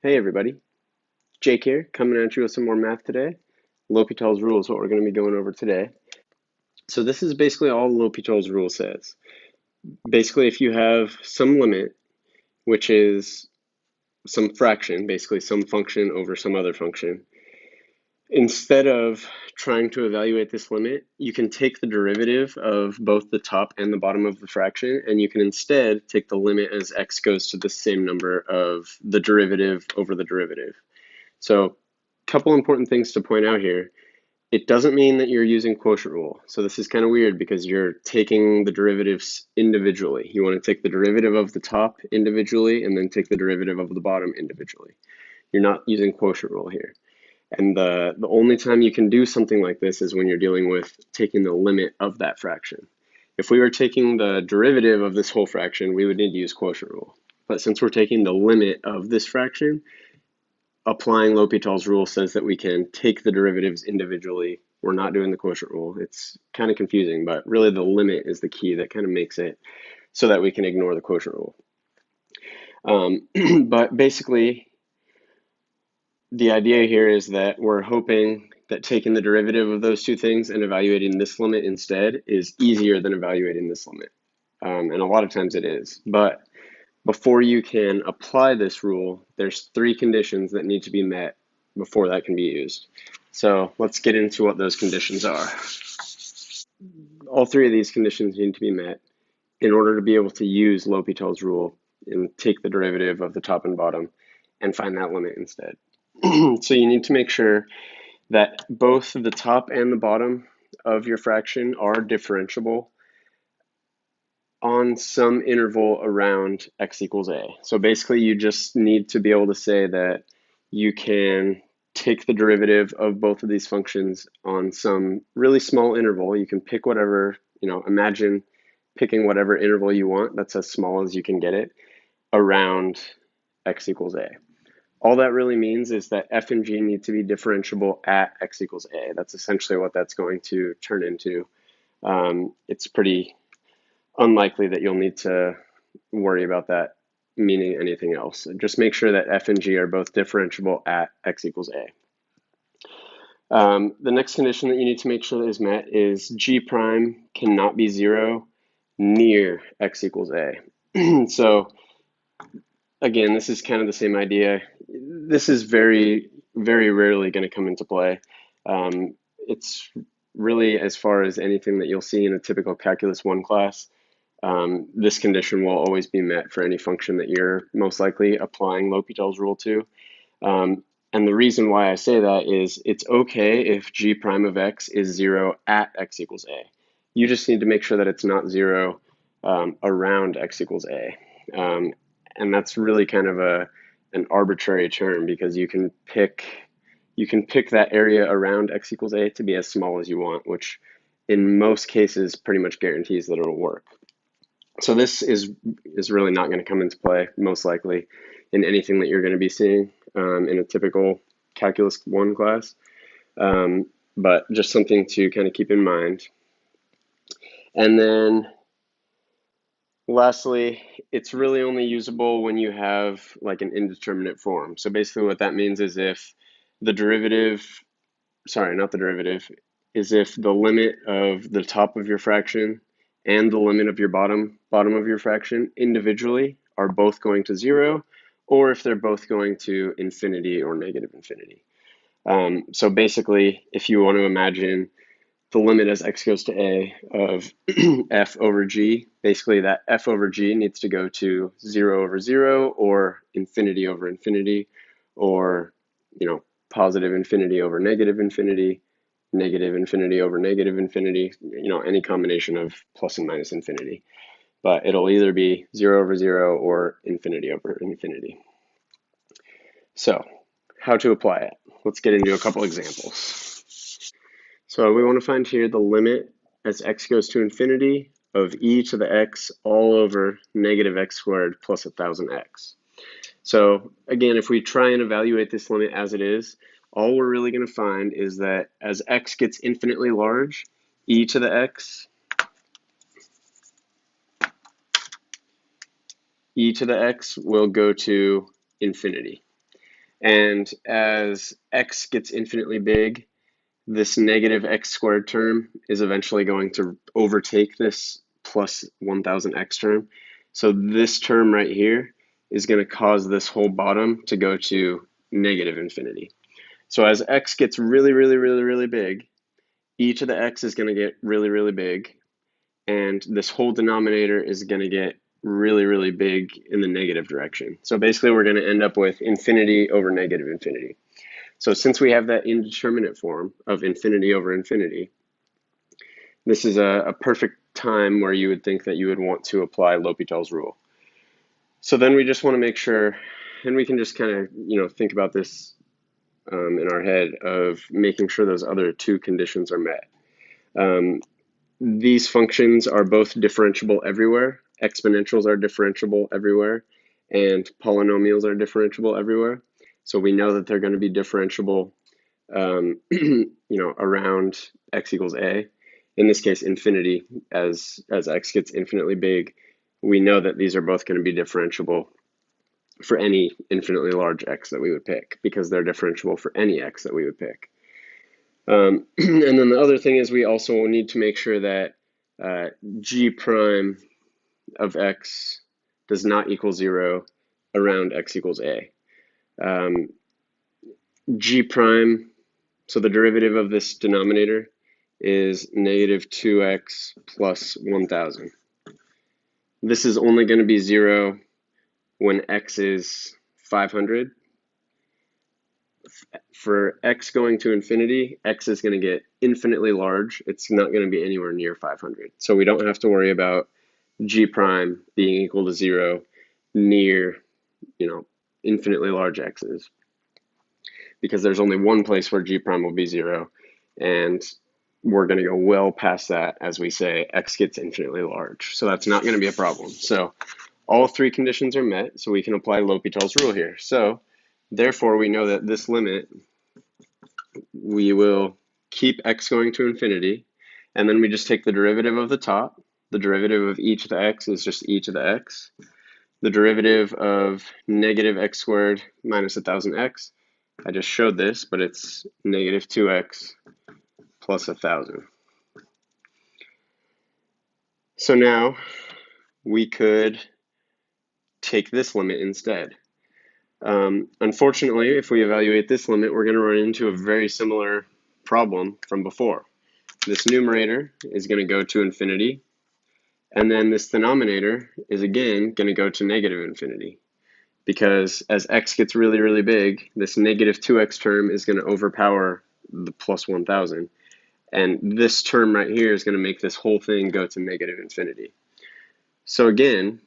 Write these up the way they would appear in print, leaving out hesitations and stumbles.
Hey everybody, Jake here, coming at you with some more math today. L'Hopital's rule is what we're going to be going over today. So this is basically all L'Hopital's rule says. Basically, if you have some limit, which is some fraction, basically some function over some other function, instead of trying to evaluate this limit, you can take the derivative of both the top and the bottom of the fraction, and you can instead take the limit as x goes to the same number of the derivative over the derivative. So, a couple important things to point out here. It doesn't mean that you're using quotient rule. So this is kind of weird because you're taking the derivatives individually. You want to take the derivative of the top individually and then take the derivative of the bottom individually. You're not using quotient rule here. And the only time you can do something like this is when you're dealing with taking the limit of that fraction. If we were taking the derivative of this whole fraction, we would need to use quotient rule. But since we're taking the limit of this fraction, applying L'Hopital's rule says that we can take the derivatives individually. We're not doing the quotient rule. It's kind of confusing, but really the limit is the key that kind of makes it so that we can ignore the quotient rule. But basically, the idea here is that we're hoping that taking the derivative of those two things and evaluating this limit instead is easier than evaluating this limit. And a lot of times it is. But before you can apply this rule, there's three conditions that need to be met before that can be used. So let's get into what those conditions are. All three of these conditions need to be met in order to be able to use L'Hopital's rule and take the derivative of the top and bottom and find that limit instead. So you need to make sure that both the top and the bottom of your fraction are differentiable on some interval around x equals a. So basically you just need to be able to say that you can take the derivative of both of these functions on some really small interval. You can pick whatever, imagine picking whatever interval you want, that's as small as you can get it, around x equals a. All that really means is that f and g need to be differentiable at x equals a. That's essentially what that's going to turn into. It's pretty unlikely that you'll need to worry about that meaning anything else. Just make sure that f and g are both differentiable at x equals a. The next condition that you need to make sure that is met is g prime cannot be 0 near x equals a. So again, this is kind of the same idea. This is very, very rarely going to come into play. It's really, as far as anything that you'll see in a typical Calculus 1 class, this condition will always be met for any function that you're most likely applying L'Hopital's rule to. And the reason why I say that is it's okay if g prime of x is 0 at x equals a. You just need to make sure that it's not 0 around x equals a. And that's really kind of an arbitrary term because you can pick that area around x equals a to be as small as you want, which in most cases pretty much guarantees that it'll work. So this is really not going to come into play, most likely, in anything that you're going to be seeing in a typical Calculus 1 class, but just something to kind of keep in mind. And then lastly, it's really only usable when you have like an indeterminate form. So basically what that means is if the derivative, sorry, not the derivative, is if the limit of the top of your fraction and the limit of your bottom of your fraction individually are both going to 0, or if they're both going to infinity or negative infinity. So basically, if you want to imagine the limit as x goes to a of f over g, basically that f over g needs to go to 0 over 0 or infinity over infinity, or positive infinity over negative infinity over negative infinity, any combination of plus and minus infinity. But it'll either be 0 over 0 or infinity over infinity. So how to apply it? Let's get into a couple examples. So we want to find here the limit as x goes to infinity of e to the x all over negative x squared plus 1000x. So again, if we try and evaluate this limit as it is, all we're really going to find is that as x gets infinitely large, e to the x will go to infinity. And as x gets infinitely big, this negative x squared term is eventually going to overtake this plus 1000x term. So this term right here is going to cause this whole bottom to go to negative infinity. So as x gets really, really, really, really big, e to the x is going to get really, really big, and this whole denominator is going to get really, really big in the negative direction. So basically we're going to end up with infinity over negative infinity. So since we have that indeterminate form of infinity over infinity, this is a perfect time where you would think that you would want to apply L'Hopital's rule. So then we just want to make sure, and we can just kind of think about this in our head of making sure those other two conditions are met. These functions are both differentiable everywhere. Exponentials are differentiable everywhere, and polynomials are differentiable everywhere. So we know that they're going to be differentiable around x equals a. In this case, infinity, as x gets infinitely big, we know that these are both going to be differentiable for any infinitely large x that we would pick, because they're differentiable for any x that we would pick. And then the other thing is we also need to make sure that g prime of x does not equal 0 around x equals a. G prime, so the derivative of this denominator is negative 2x plus 1000. This is only going to be 0 when x is 500. For x going to infinity, x is going to get infinitely large. It's not going to be anywhere near 500. So we don't have to worry about g prime being equal to 0 near, infinitely large x's, because there's only one place where g prime will be 0, and we're going to go well past that as we say x gets infinitely large. So that's not going to be a problem. So all three conditions are met, so we can apply L'Hopital's rule here. So therefore, we know that this limit, we will keep x going to infinity, and then we just take the derivative of the top. The derivative of e to the x is just e to the x. The derivative of negative x squared minus 1000x, I just showed this, but it's negative 2x plus 1000. So now we could take this limit instead. Unfortunately, if we evaluate this limit, we're going to run into a very similar problem from before. This numerator is going to go to infinity, and then this denominator is again going to go to negative infinity, because as x gets really, really big, this negative 2x term is going to overpower the plus 1000, and this term right here is going to make this whole thing go to negative infinity. So again,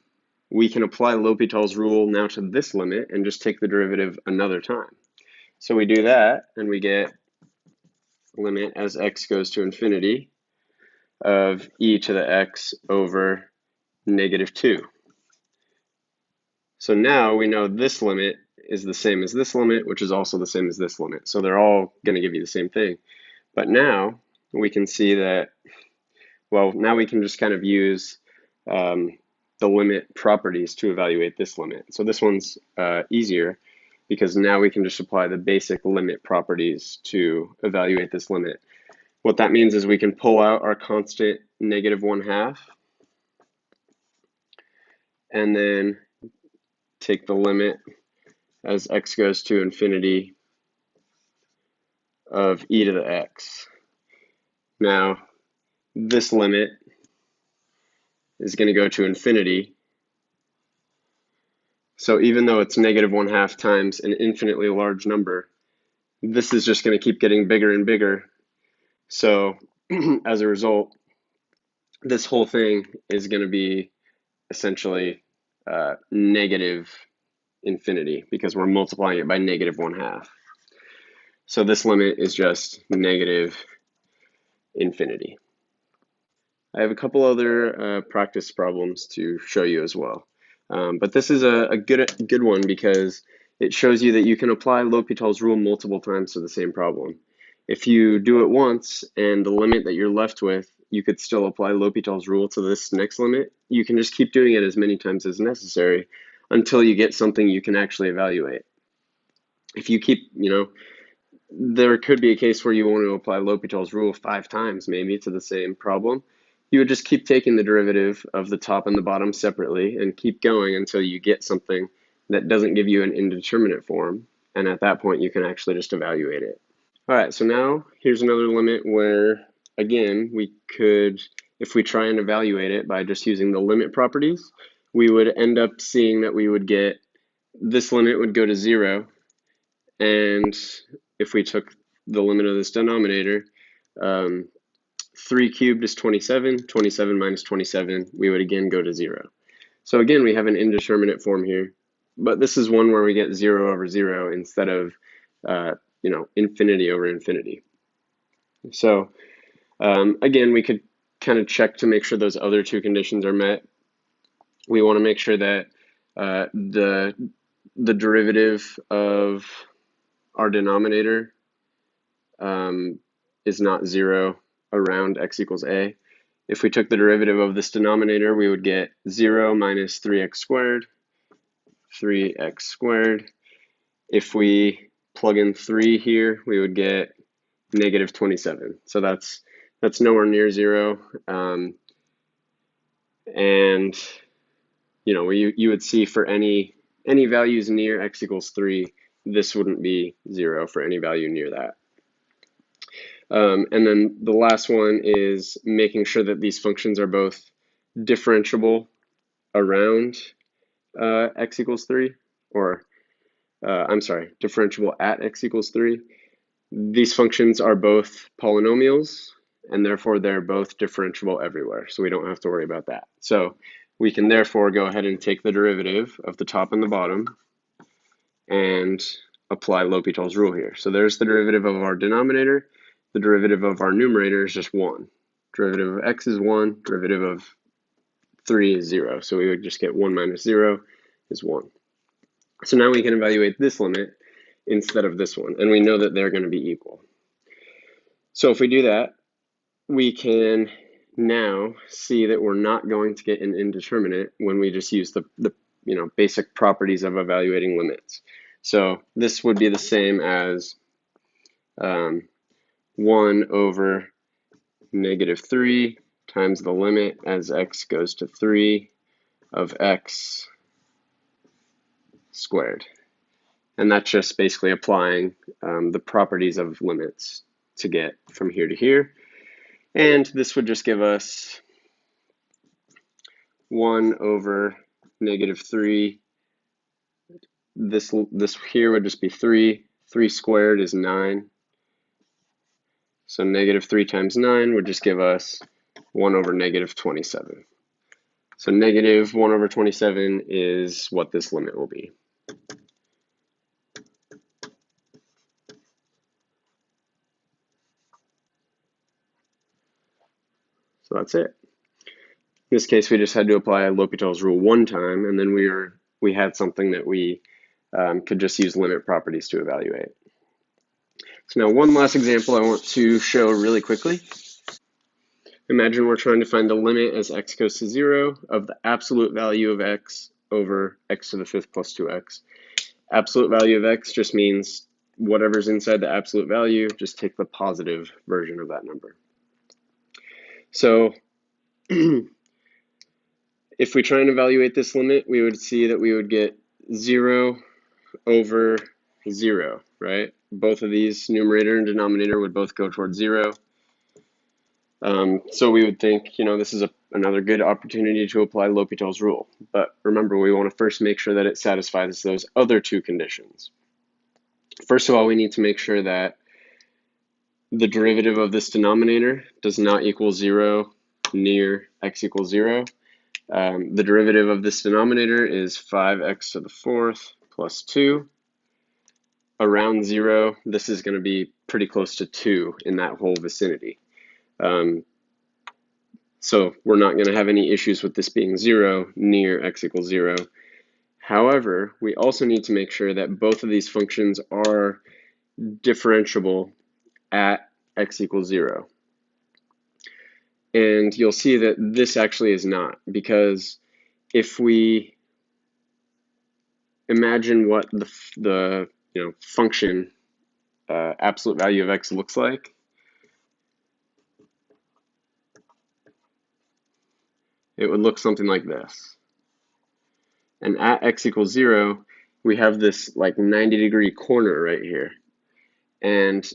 we can apply L'Hopital's rule now to this limit and just take the derivative another time. So we do that, and we get limit as x goes to infinity of e to the x over negative 2. So now we know this limit is the same as this limit, which is also the same as this limit. So they're all going to give you the same thing. But now we can see that, well, now we can just kind of use the limit properties to evaluate this limit. So this one's easier, because now we can just apply the basic limit properties to evaluate this limit. What that means is we can pull out our constant negative 1/2, and then take the limit as x goes to infinity of e to the x. Now, this limit is going to go to infinity. So even though it's negative 1/2 times an infinitely large number, this is just going to keep getting bigger and bigger. So as a result, this whole thing is going to be essentially negative infinity, because we're multiplying it by negative 1/2. So this limit is just negative infinity. I have a couple other practice problems to show you as well. But this is a good one, because it shows you that you can apply L'Hopital's rule multiple times to the same problem. If you do it once and the limit that you're left with, you could still apply L'Hopital's rule to this next limit. You can just keep doing it as many times as necessary until you get something you can actually evaluate. if you keep, there could be a case where you want to apply L'Hopital's rule 5 times maybe to the same problem. You would just keep taking the derivative of the top and the bottom separately and keep going until you get something that doesn't give you an indeterminate form. And at that point, you can actually just evaluate it. All right, so now here's another limit where, again, we could, if we try and evaluate it by just using the limit properties, we would end up seeing that we would get, this limit would go to 0, and if we took the limit of this denominator, 3 cubed is 27, 27 minus 27, we would again go to 0. So again, we have an indeterminate form here, but this is one where we get 0 over 0 instead of, infinity over infinity. So again, we could kind of check to make sure those other two conditions are met. We want to make sure that the derivative of our denominator is not 0 around x equals a. If we took the derivative of this denominator, we would get 0 minus 3x squared, 3x squared. If we plug in 3 here, we would get negative 27. So that's nowhere near 0. And you would see for any values near x equals 3, this wouldn't be 0 for any value near that. And then the last one is making sure that these functions are both differentiable around x equals 3, or I'm sorry, differentiable at x equals 3. These functions are both polynomials, and therefore they're both differentiable everywhere, so we don't have to worry about that. So we can therefore go ahead and take the derivative of the top and the bottom and apply L'Hopital's rule here. So there's the derivative of our denominator. The derivative of our numerator is just 1. Derivative of x is 1. Derivative of 3 is 0. So we would just get 1 minus 0 is 1. So now we can evaluate this limit instead of this one, and we know that they're going to be equal. So if we do that, we can now see that we're not going to get an indeterminate when we just use the basic properties of evaluating limits. So this would be the same as 1 over negative 3 times the limit as x goes to 3 of x squared. And that's just basically applying the properties of limits to get from here to here. And this would just give us 1 over negative 3. This here would just be 3. 3 squared is 9. So negative 3 times 9 would just give us 1 over negative 27. So negative 1 over 27 is what this limit will be. So that's it. In this case, we just had to apply L'Hopital's rule 1 time, and then we had something that we could just use limit properties to evaluate. So now one last example I want to show really quickly. Imagine we're trying to find the limit as x goes to 0 of the absolute value of x over x to the 5th plus 2x. Absolute value of x just means whatever's inside the absolute value, just take the positive version of that number. So if we try and evaluate this limit, we would see that we would get 0 over 0, right? Both of these, numerator and denominator, would both go towards 0. So we would think, this is another good opportunity to apply L'Hopital's rule. But remember, we want to first make sure that it satisfies those other two conditions. First of all, we need to make sure that the derivative of this denominator does not equal 0 near x equals 0. The derivative of this denominator is 5x to the 4th plus 2. Around 0, this is going to be pretty close to 2 in that whole vicinity. So we're not going to have any issues with this being 0 near x equals 0. However, we also need to make sure that both of these functions are differentiable at x equals 0. And you'll see that this actually is not, because if we imagine what the function, absolute value of x looks like, it would look something like this. And at x equals 0, we have this like 90-degree corner right here. And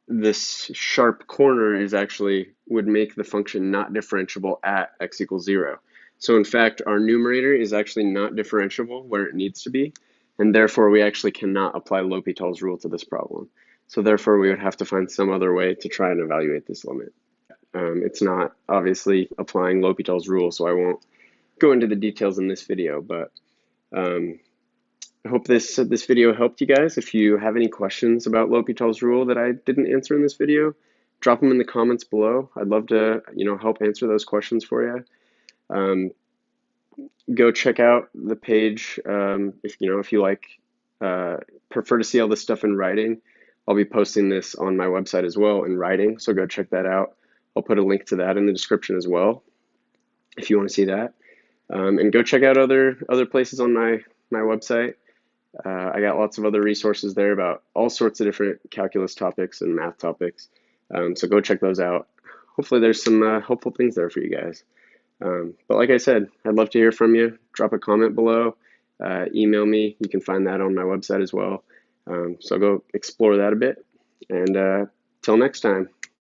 this sharp corner is actually would make the function not differentiable at x equals 0. So in fact, our numerator is actually not differentiable where it needs to be, and therefore we actually cannot apply L'Hopital's rule to this problem. So therefore we would have to find some other way to try and evaluate this limit. It's not obviously applying L'Hopital's rule, so I won't go into the details in this video, but I hope this video helped you guys. If you have any questions about L'Hopital's rule that I didn't answer in this video, drop them in the comments below. I'd love to, help answer those questions for you. Go check out the page if you like prefer to see all this stuff in writing. I'll be posting this on my website as well in writing, so go check that out. I'll put a link to that in the description as well if you want to see that. And go check out other places on my website. I got lots of other resources there about all sorts of different calculus topics and math topics. So go check those out. Hopefully there's some helpful things there for you guys. But like I said, I'd love to hear from you. Drop a comment below. Email me. You can find that on my website as well. So go explore that a bit. And till next time.